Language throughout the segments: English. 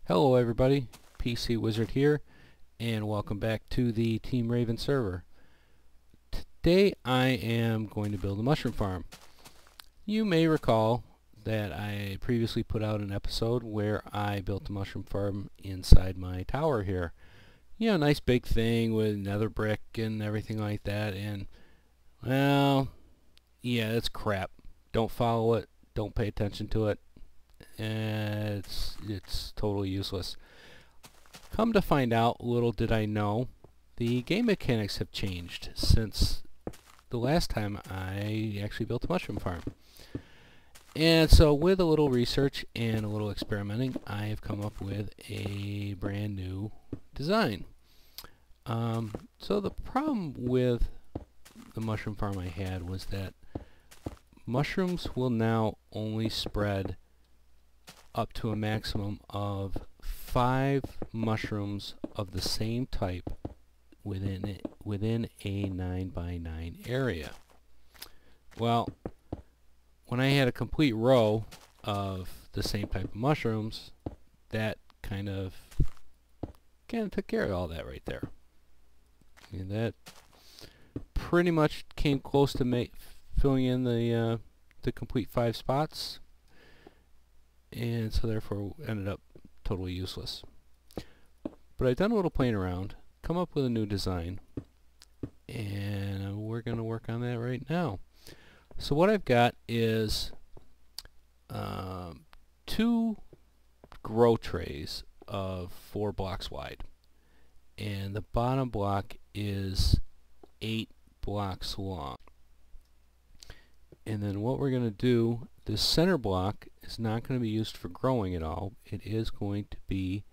Hello everybody, PC Wizard here, and welcome back to the Team Raven server. Today I am going to build a mushroom farm. You may recall that I previously put out an episode where I built a mushroom farm inside my tower here. You know, nice big thing with nether brick and everything like that, and well, yeah, it's crap. Don't follow it, don't pay attention to it. It's totally useless. Come to find out, little did I know, the game mechanics have changed since the last time I actually built a mushroom farm. And so with a little research and a little experimenting, I have come up with a brand new design. So the problem with the mushroom farm I had was that mushrooms will now only spread up to a maximum of 5 mushrooms of the same type within a 9 by 9 area. Well, when I had a complete row of the same type of mushrooms, that kind of took care of all that right there. And that pretty much came close to filling in the complete 5 spots. And so therefore ended up totally useless. But I've done a little playing around, come up with a new design, and we're going to work on that right now. So what I've got is 2 grow trays of 4 blocks wide, and the bottom block is 8 blocks long. And then what we're going to do, this center block is not going to be used for growing at all. It is going to be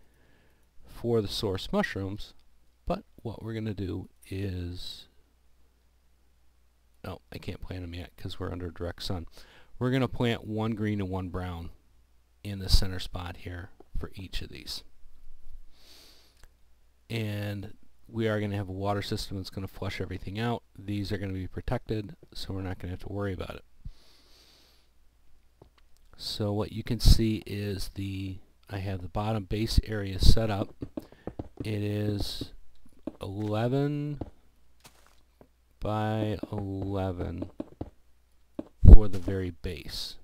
for the source mushrooms, but what we're going to do is, oh, I can't plant them yet because we're under direct sun. We're going to plant 1 green and 1 brown in the center spot here for each of these. And we are going to have a water system that's going to flush everything out. These are going to be protected, so we're not going to have to worry about it. So what you can see is I have the bottom base area set up. It is 11 by 11 for the very base,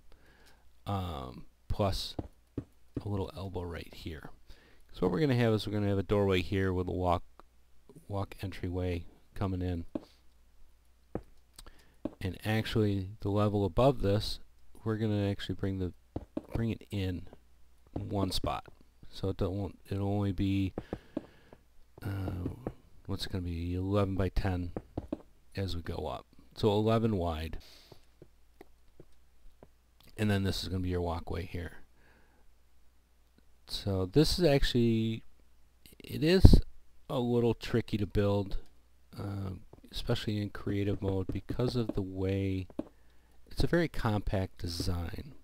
plus a little elbow right here. So what we're going to have is we're going to have a doorway here with a walk entryway coming in, and actually the level above this, we're going to actually bring it in 1 spot, so it'll only be what's it going to be, 11 by 10 as we go up, so 11 wide, and then this is going to be your walkway here. So this is actually, it is a little tricky to build, especially in creative mode, because of the way it's a very compact design.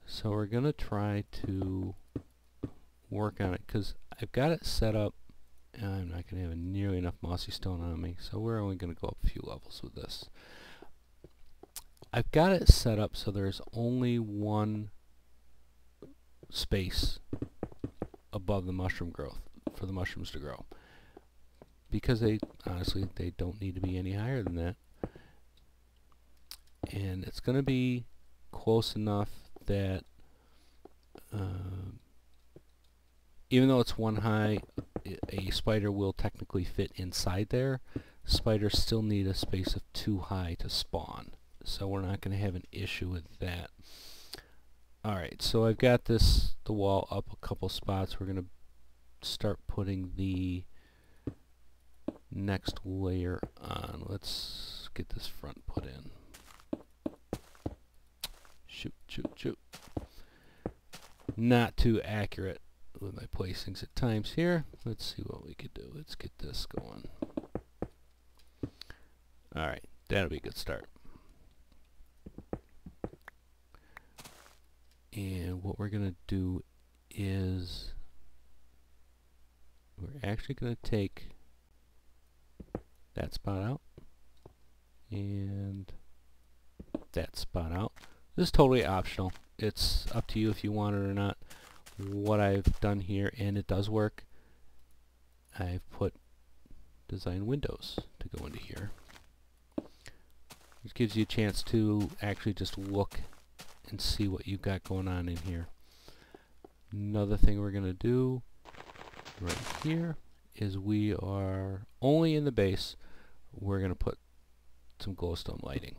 So we're going to try to work on it, because I've got it set up, and I'm not going to have nearly enough mossy stone on me, so we're only going to go up a few levels with this. I've got it set up so there's only 1 space above the mushroom growth for the mushrooms to grow, because honestly they don't need to be any higher than that, and it's going to be close enough that even though it's 1 high, a spider will technically fit inside there. Spiders still need a space of 2 high to spawn, so we're not going to have an issue with that. Alright, so I've got the wall up a couple spots. We're going to start putting the next layer on. Let's get this front put in. Shoot. Not too accurate with my placings at times here. Let's see what we could do. Let's get this going. Alright, that'll be a good start. And what we're going to do is we're actually going to take that spot out and that spot out. This is totally optional. It's up to you if you want it or not. what I've done here, and it does work. I've put design windows to go into here. It gives you a chance to actually just look and see what you've got going on in here. Another thing we're going to do right here is we are only in the base. We're going to put some glowstone lighting.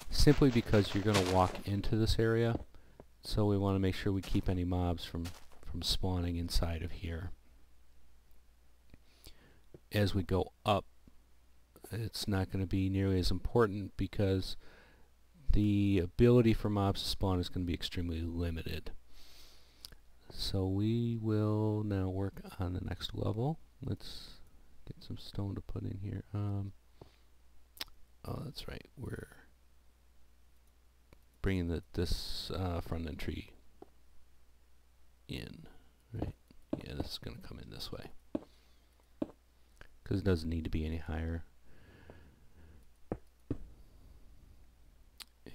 Simply because you're going to walk into this area, so we want to make sure we keep any mobs from spawning inside of here. As we go up, it's not going to be nearly as important because the ability for mobs to spawn is going to be extremely limited. So we will now work on the next level. Let's get some stone to put in here. Oh, that's right. We're bringing this front end tree in, right? Yeah, this is going to come in this way because it doesn't need to be any higher.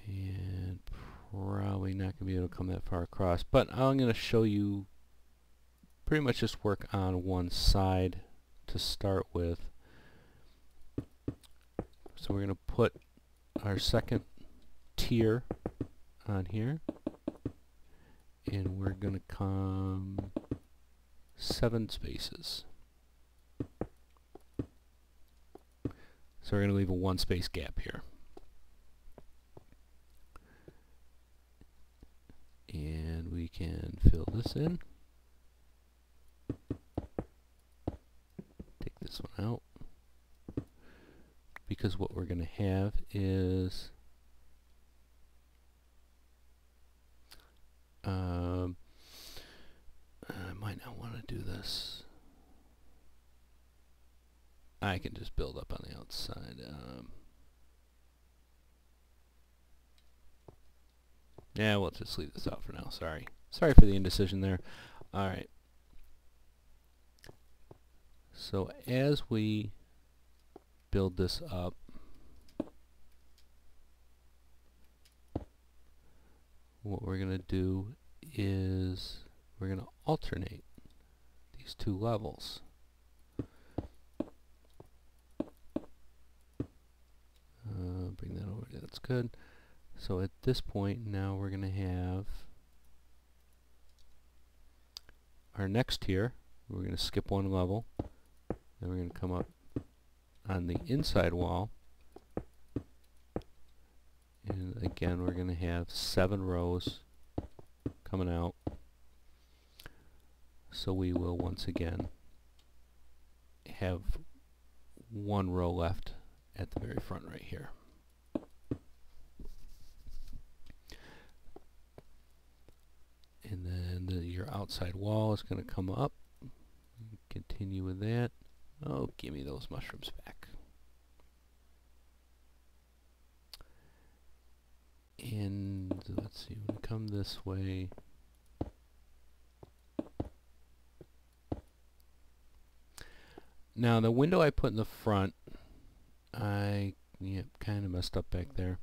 And probably not going to be able to come that far across, but I'm going to show you pretty much just work on one side to start with. So we're going to put our second tier on here, and we're going to come 7 spaces. So we're going to leave a 1 space gap here. And we can fill this in. Take this one out. Because what we're going to have is I might not want to do this. I can just build up on the outside. Yeah, we'll just leave this out for now. Sorry for the indecision there. Alright. So as we build this up, what we're going to do is we're going to alternate these 2 levels. Bring that over. That's good. So at this point now we're going to have our next tier. We're going to skip 1 level. Then we're going to come up on the inside wall. And again we're going to have 7 rows coming out. So we will once again have 1 row left at the very front right here. And then your outside wall is going to come up. Continue with that. Oh, give me those mushrooms back. And let's see, when we come this way, now the window I put in the front, I kind of messed up back there.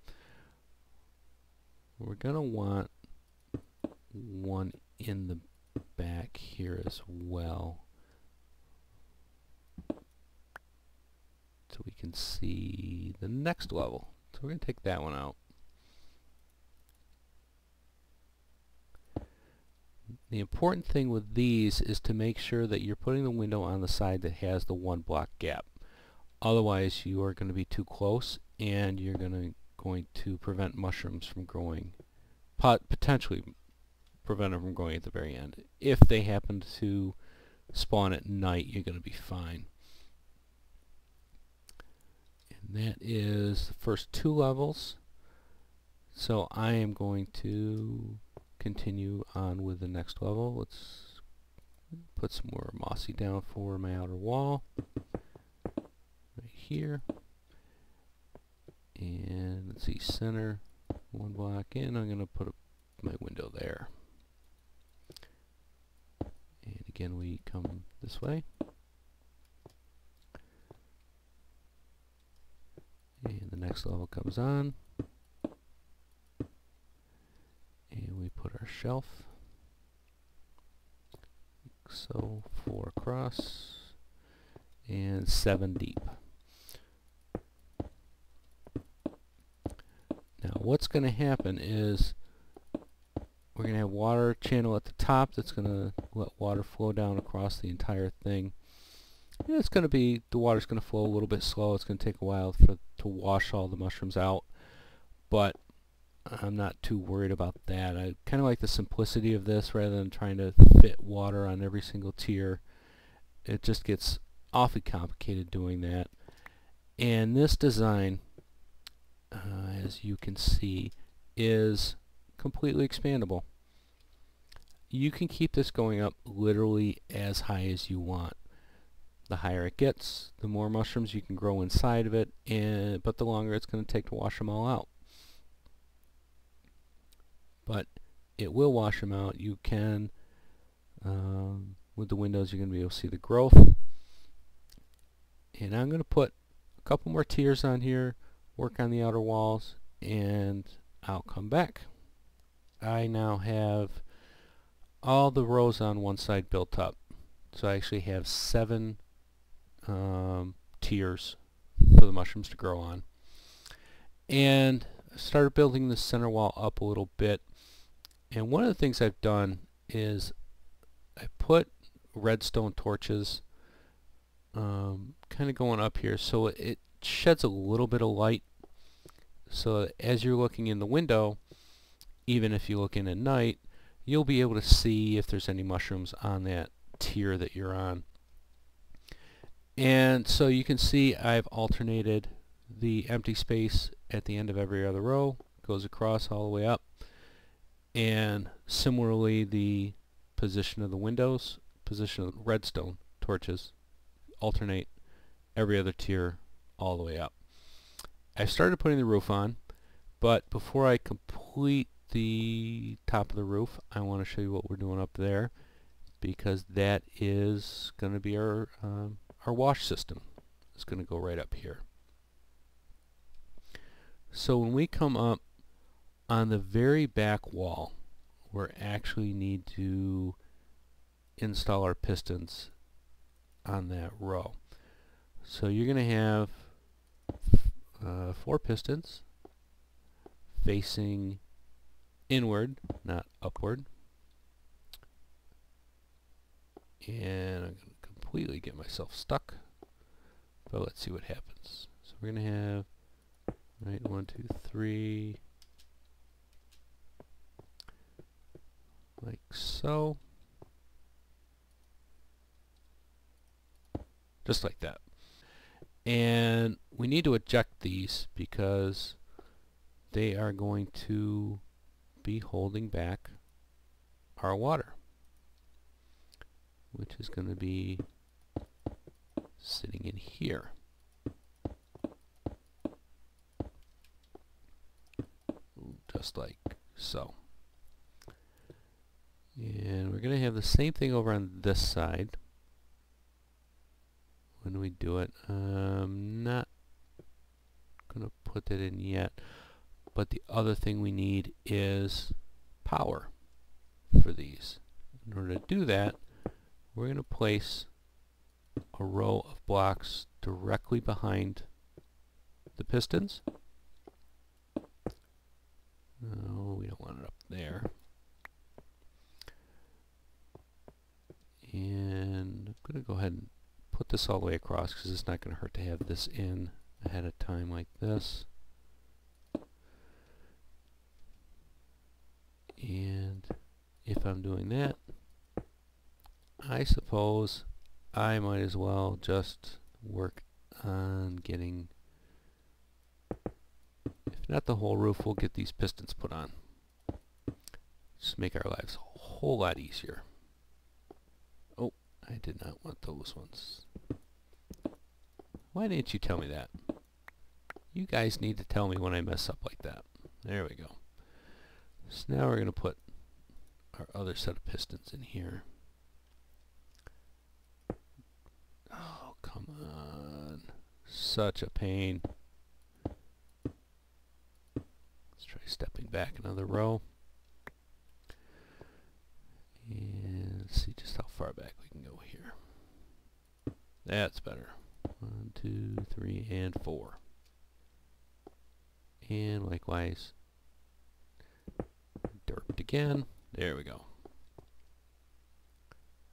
We're going to want one in the back here as well, so we can see the next level. So we're going to take that one out. The important thing with these is to make sure that you're putting the window on the side that has the 1 block gap. Otherwise you are going to be too close and you're going to prevent mushrooms from growing, potentially prevent them from growing at the very end. If they happen to spawn at night, you're going to be fine. And that is the first 2 levels. So I am going to continue on with the next level. Let's put some more mossy down for my outer wall right here. And let's see, center 1 block in. I'm going to put my window there. And again we come this way. And the next level comes on. And we put our shelf So 4 across and 7 deep. Now what's going to happen is we're going to have water channel at the top that's going to let water flow down across the entire thing. And it's going to be, the water's going to flow a little bit slow. It's going to take a while to wash all the mushrooms out, but I'm not too worried about that. I kind of like the simplicity of this rather than trying to fit water on every single tier. It just gets awfully complicated doing that. And this design, as you can see, is completely expandable. You can keep this going up literally as high as you want. The higher it gets, the more mushrooms you can grow inside of it, but the longer it's going to take to wash them all out. But it will wash them out. You can, with the windows, you're going to be able to see the growth. And I'm going to put a couple more tiers on here, work on the outer walls, and I'll come back. I now have all the rows on one side built up. So I actually have 7 tiers for the mushrooms to grow on. And I started building the center wall up a little bit. And one of the things I've done is I put redstone torches kind of going up here so it sheds a little bit of light, so as you're looking in the window, even if you look in at night, you'll be able to see if there's any mushrooms on that tier that you're on. And so you can see I've alternated the empty space at the end of every other row, goes across all the way up, and similarly the position of the windows, position of the redstone torches alternate every other tier all the way up. I've started putting the roof on, but before I complete the top of the roof, I want to show you what we're doing up there, because that is going to be our wash system. It's going to go right up here. So when we come up on the very back wall, we actually need to install our pistons on that row. So you're going to have 4 pistons facing inward, not upward. And I'm going to completely get myself stuck, but let's see what happens. So we're going to have, right, 1, 2, 3, like so. Just like that. And we need to eject these because they are going to be holding back our water, which is going to be sitting in here. Just like so. And we're going to have the same thing over on this side. When we do it, I'm not going to put that in yet, but the other thing we need is power for these. In order to do that, we're going to place a row of blocks directly behind the pistons. No, we don't want it up there. And I'm going to go ahead and put this all the way across because it's not going to hurt to have this in ahead of time like this. And if I'm doing that, I suppose I might as well just work on getting, if not the whole roof, we'll get these pistons put on. Just make our lives a whole lot easier. Oh, I did not want those ones. Why didn't you tell me that? You guys need to tell me when I mess up like that. There we go. So now we're going to put our other set of pistons in here. Oh, come on. Such a pain. Let's try stepping back another row. And let's see just how far far back we can go here? That's better. 1, 2, 3, and 4. And likewise, dirt again. There we go.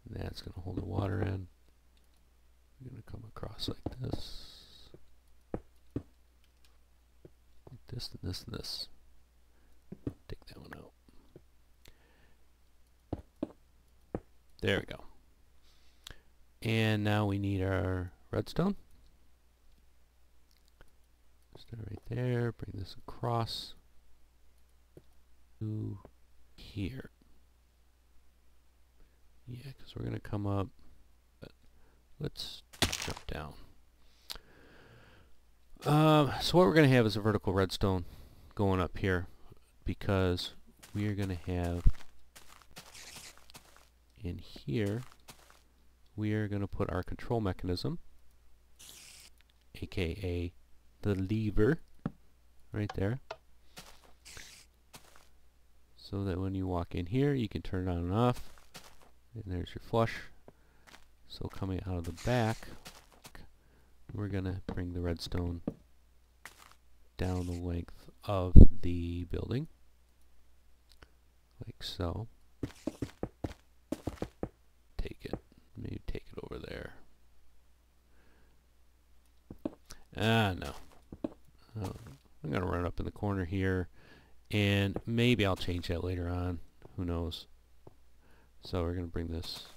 And that's going to hold the water in. We're going to come across like this. Like this, and this, and this. Take that one out. There we go. And now we need our redstone. Start right there, bring this across to here. Yeah, because we're going to come up, but let's jump down. So what we're going to have is a vertical redstone going up here, because we are going to have in here, we are going to put our control mechanism, aka the lever, right there, so that when you walk in here you can turn it on and off, and there's your flush. So coming out of the back, we're going to bring the redstone down the length of the building, like so. Maybe take it over there. No. I'm going to run up in the corner here, and maybe I'll change that later on. Who knows? So we're going to bring this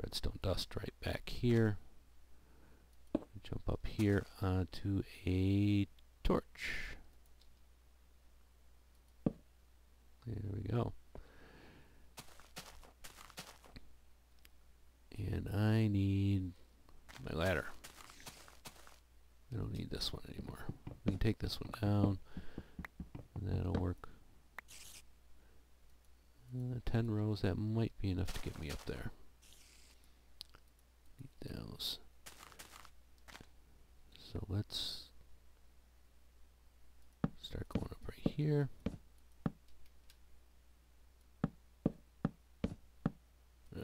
redstone dust right back here. Jump up here onto a torch. There we go. And I need my ladder. I don't need this one anymore. We can take this one down, and that'll work. 10 rows, that might be enough to get me up there. Need those. So let's start going up right here.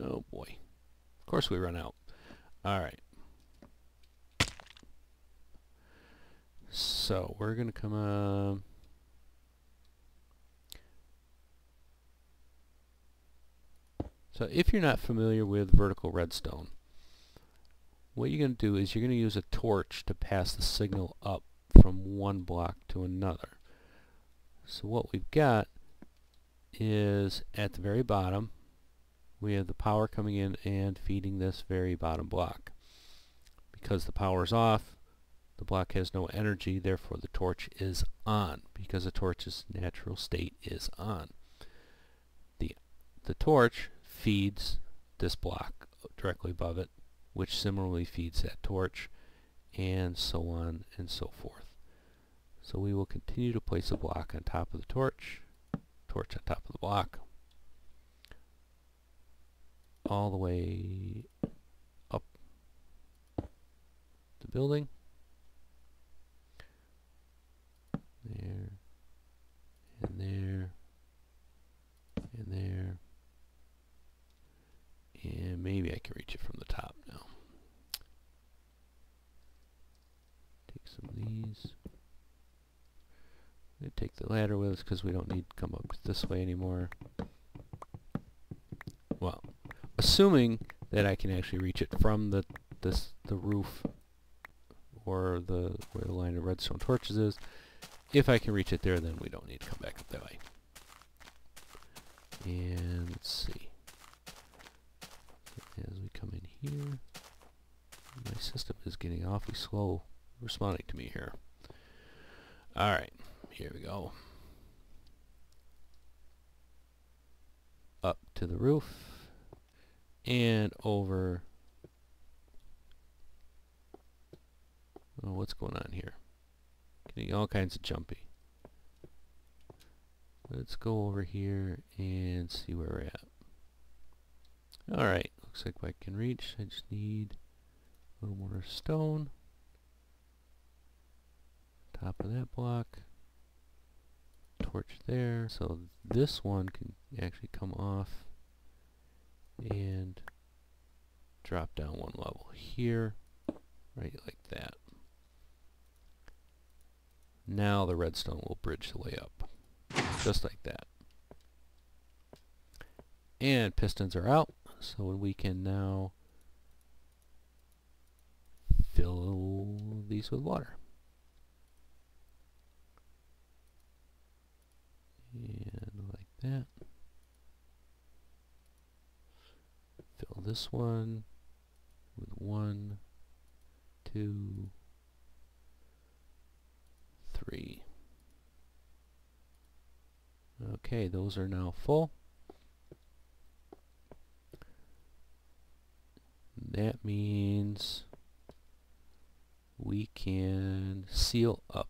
Oh boy. Of course we run out. Alright. So we're going to come so if you're not familiar with vertical redstone, what you're going to do is you're going to use a torch to pass the signal up from one block to another. So what we've got is at the very bottom, we have the power coming in and feeding this very bottom block. Because the power is off, the block has no energy, therefore the torch is on, because the torch's natural state is on. The torch feeds this block directly above it, which similarly feeds that torch, and so on and so forth. So we will continue to place a block on top of the torch, torch on top of the block, all the way up the building. There, and there, and there, and maybe I can reach it from the top now. Take some of these. I'm going to take the ladder with us because we don't need to come up this way anymore. Well, assuming that I can actually reach it from the roof or where the line of redstone torches is. If I can reach it there, then we don't need to come back up that way. And let's see. As we come in here, my system is getting awfully slow responding to me here. Alright, here we go. Up to the roof and over. Oh, what's going on here? Getting all kinds of jumpy. Let's go over here and see where we're at. Alright, looks like I can reach. I just need a little more stone. Top of that block. Torch there. So this one can actually come off and drop down one level here, right like that. Now the redstone will bridge the way up, just like that. And pistons are out, so we can now fill these with water. And like that. Fill this one with 1, 2, 3. Okay, those are now full. That means we can seal up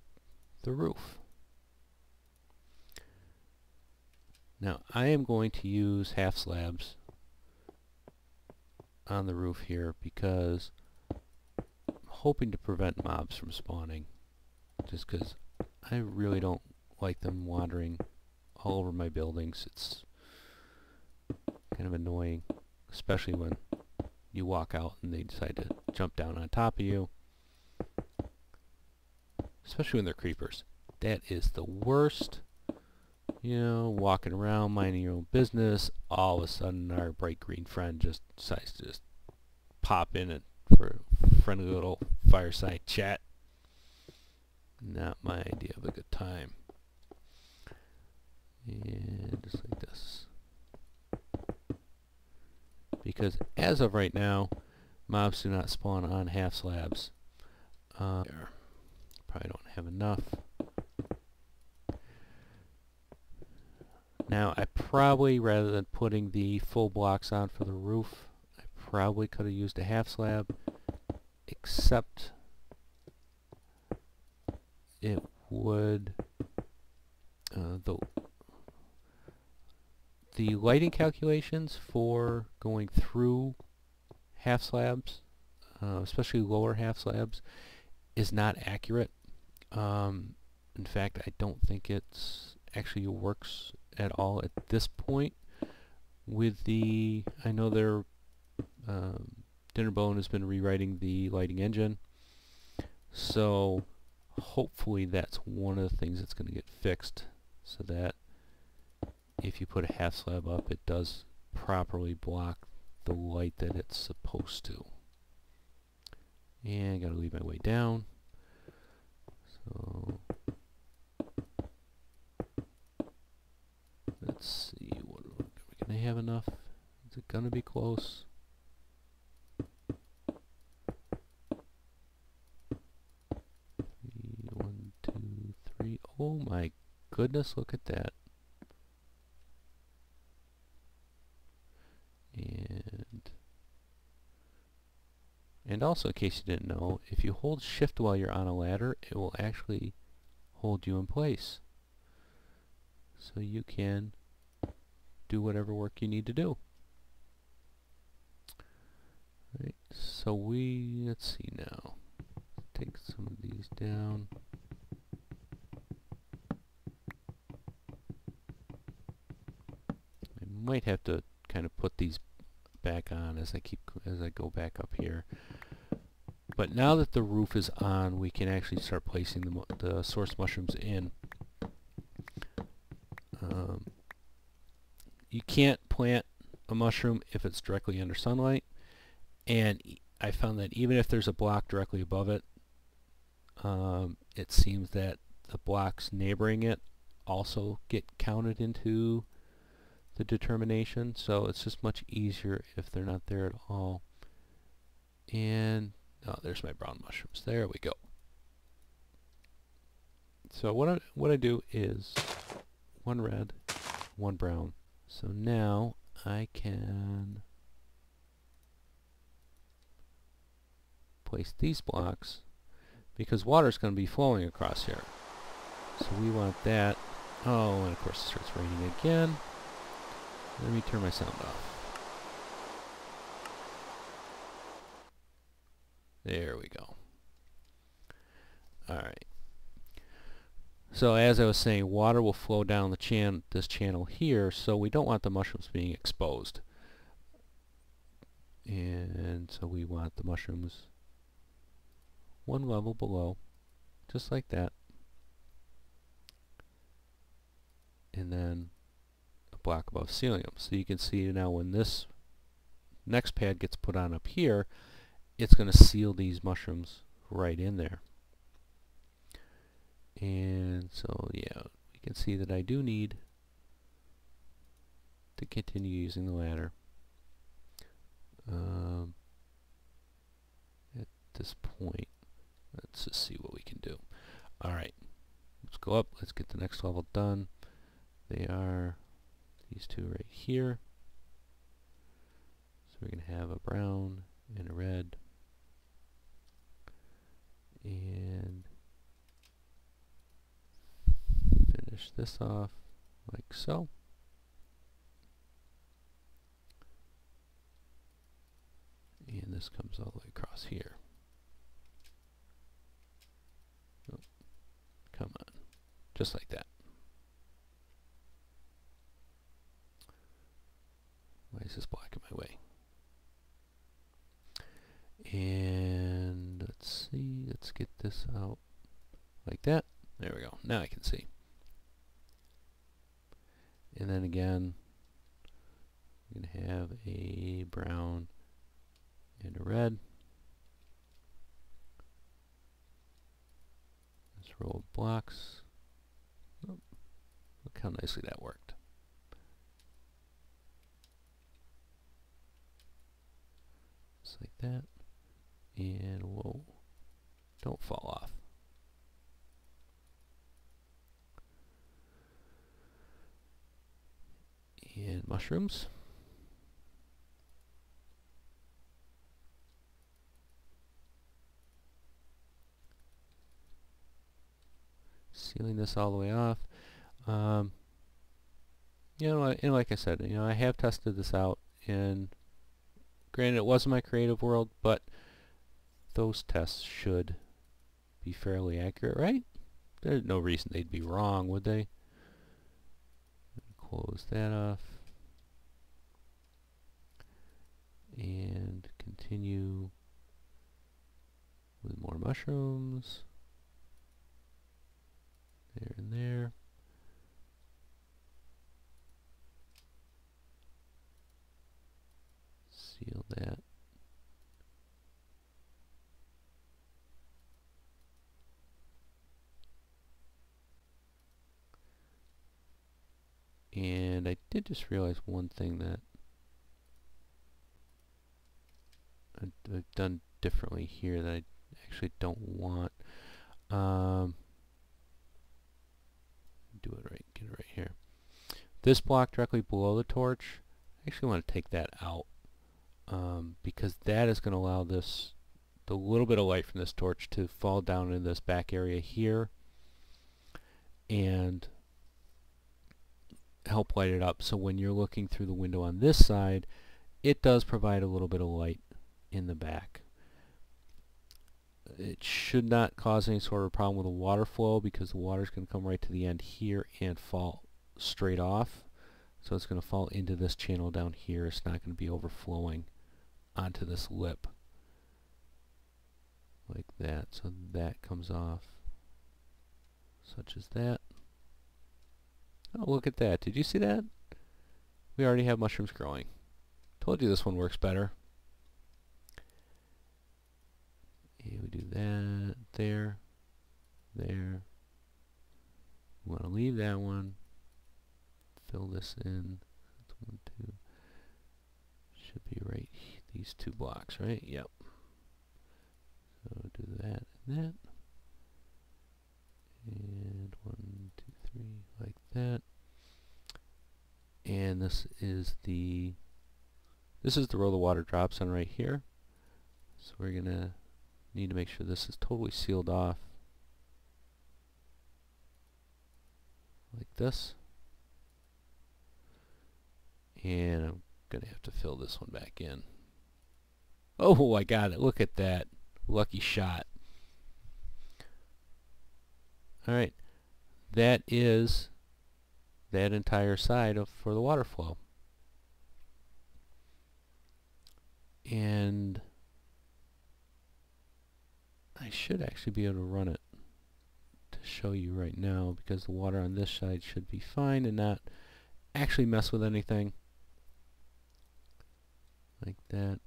the roof. Now I am going to use half slabs on the roof here because I'm hoping to prevent mobs from spawning, just because I really don't like them wandering all over my buildings. It's kind of annoying, especially when you walk out and they decide to jump down on top of you, especially when they're creepers. That is the worst. You know, walking around minding your own business, all of a sudden our bright green friend just decides to just pop in and for a friendly little fireside chat. Not my idea of a good time. And just like this. Because as of right now, mobs do not spawn on half slabs. Probably don't have enough. Now I probably, rather than putting the full blocks on for the roof, I probably could have used a half slab, except it would, the lighting calculations for going through half slabs, especially lower half slabs, is not accurate. In fact, I don't think it's actually works at all at this point. With the, I know their Dinnerbone has been rewriting the lighting engine, so hopefully that's one of the things that's going to get fixed, so that if you put a half slab up, it does properly block the light that it's supposed to. And I gotta leave my way down. So let's see, what are we gonna have enough? Is it gonna be close? One, two, three. Oh my goodness, look at that. And also, in case you didn't know, if you hold shift while you're on a ladder, it will actually hold you in place. So you can do whatever work you need to do. Right, so let's see now. Take some of these down. I might have to kind of put these back on as I go back up here. But now that the roof is on, we can actually start placing the source mushrooms in. You can't plant a mushroom if it's directly under sunlight, and I found that even if there's a block directly above it, it seems that the blocks neighboring it also get counted into the determination, so it's just much easier if they're not there at all. And oh, there's my brown mushrooms. There we go. So what I do is one red, one brown. So now I can place these blocks, because water is going to be flowing across here. So we want that. Oh, and of course it starts raining again. Let me turn my sound off. There we go. Alright. So as I was saying, water will flow down this channel here, so we don't want the mushrooms being exposed. And so we want the mushrooms one level below, just like that. And then a block above sealing them. So you can see now when this next pad gets put on up here, it's going to seal these mushrooms right in there. And so yeah, we can see that I do need to continue using the ladder. At this point, let's just see what we can do. Alright, let's go up, let's get the next level done. They are these two right here. So we're going to have a brown and a red. And finish this off like so. And this comes all the way across here. Oh, come on. Just like that. Why is this blocking my way? And let's see, let's get this out like that. There we go. Now I can see. And then again, we're going to have a brown and a red. This row of blocks. Oh, look how nicely that worked. Just like that. And whoa, don't fall off. And mushrooms. Sealing this all the way off. You know, and like I said, you know, I have tested this out, and granted it wasn't my creative world, but those tests should be fairly accurate, right? There's no reason they'd be wrong, would they? Close that off. And continue with more mushrooms. There and there. Seal that. And I did just realize one thing that I've done differently here that I actually don't want. Do it right, get it right here. This block directly below the torch, I actually want to take that out because that is going to allow this, the little bit of light from this torch to fall down in this back area here and help light it up. So when you're looking through the window on this side, it does provide a little bit of light in the back. It should not cause any sort of problem with the water flow because the water is going to come right to the end here and fall straight off. So it's going to fall into this channel down here. It's not going to be overflowing onto this lip like that. So that comes off such as that. Oh, look at that. Did you see that? We already have mushrooms growing. Told you this one works better. And we do that there, there. We want to leave that one. Fill this in. That's 1, 2. Should be right. These 2 blocks, right? Yep. So do that and that. And 1, 2, 3, like that. And this is the row the water drops on right here. So we're gonna need to make sure this is totally sealed off like this. And I'm gonna have to fill this one back in. Oh, I got it. Look at that. Lucky shot. Alright. That is that entire side for the water flow. And should actually be able to run it to show you right now, because the water on this side should be fine and not actually mess with anything. Like that.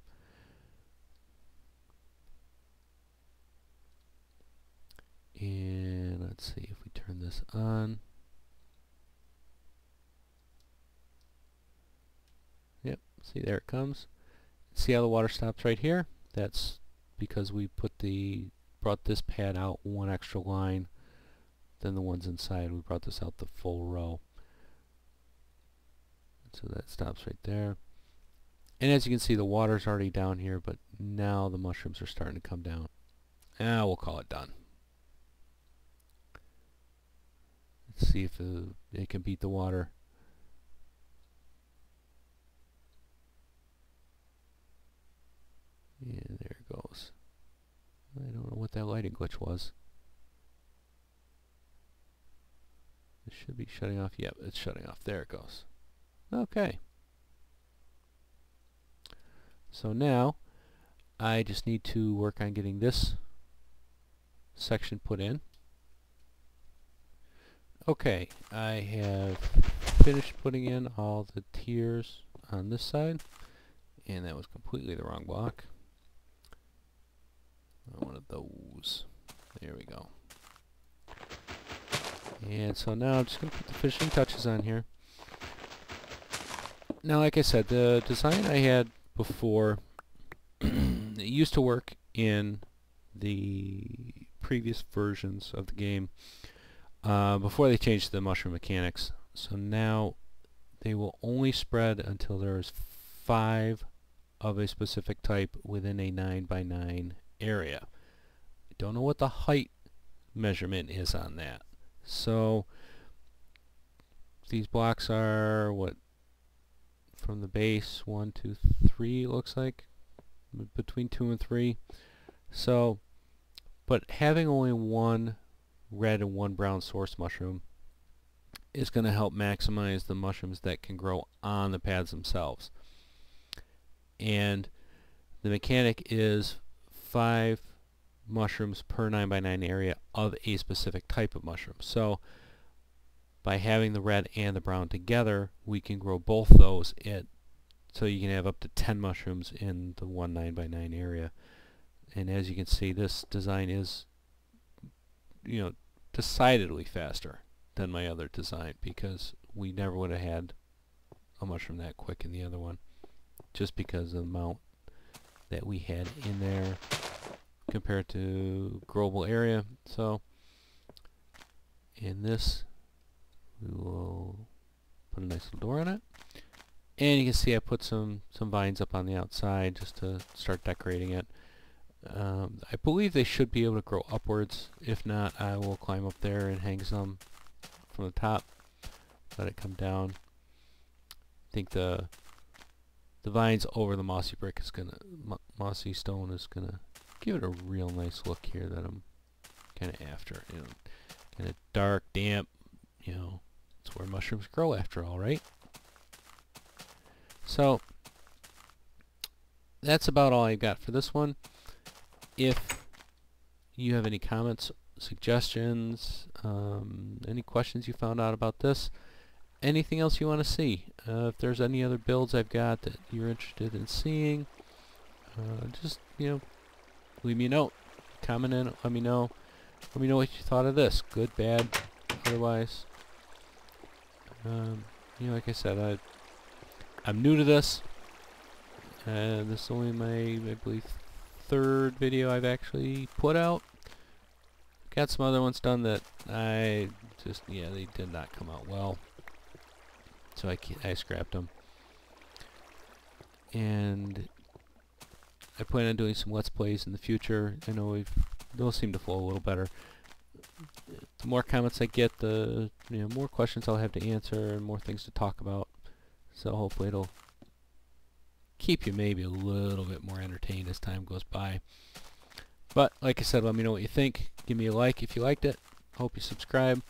And let's see if we turn this on. Yep, see, there it comes. See how the water stops right here? That's because we brought this pad out one extra line than the ones inside. We brought this out the full row. So that stops right there. And as you can see, the water's already down here, but now the mushrooms are starting to come down. We'll call it done. Let's see if it can beat the water. And there it goes. I don't know what that lighting glitch was. It should be shutting off. Yep, it's shutting off. There it goes. Okay. So now I just need to work on getting this section put in. Okay, I have finished putting in all the tiers on this side, and that was completely the wrong block. One of those. There we go. And so now I'm just going to put the finishing touches on here. Now, like I said, the design I had before, it used to work in the previous versions of the game before they changed the mushroom mechanics. So now they will only spread until there's 5 of a specific type within a 9x9 area. I don't know what the height measurement is on that. So these blocks are what, from the base 1, 2, 3 looks like, between 2 and 3. So, but having only one red and one brown source mushroom is going to help maximize the mushrooms that can grow on the pads themselves. And the mechanic is 5 mushrooms per 9x9 area of a specific type of mushroom. So by having the red and the brown together, we can grow both those so you can have up to 10 mushrooms in the one 9x9 area. And as you can see, this design is, you know, decidedly faster than my other design, because we never would have had a mushroom that quick in the other one, just because of the amount that we had in there compared to growable area. So in this, we will put a nice little door on it, and you can see I put some vines up on the outside just to start decorating it. I believe they should be able to grow upwards. If not, I will climb up there and hang some from the top, let it come down. I think the vines over the mossy brick is gonna, mossy stone is gonna give it a real nice look here that I'm kind of after. You know, kind of dark, damp. You know, it's where mushrooms grow after all, right? So that's about all I got for this one. If you have any comments, suggestions, any questions you found out about this, anything else you want to see, if there's any other builds I've got that you're interested in seeing, just, you know, leave me a note, comment in, let me know what you thought of this, good, bad, otherwise. You know, like I said, I'm new to this, and this is only my, I believe, 3rd video I've actually put out. Got some other ones done that I just, yeah, they did not come out well, so I scrapped them. And I plan on doing some Let's Plays in the future. I know they'll seem to flow a little better. The more comments I get, the more questions I'll have to answer and more things to talk about. So hopefully it'll keep you maybe a little bit more entertained as time goes by. But like I said, let me know what you think. Give me a like if you liked it. Hope you subscribe.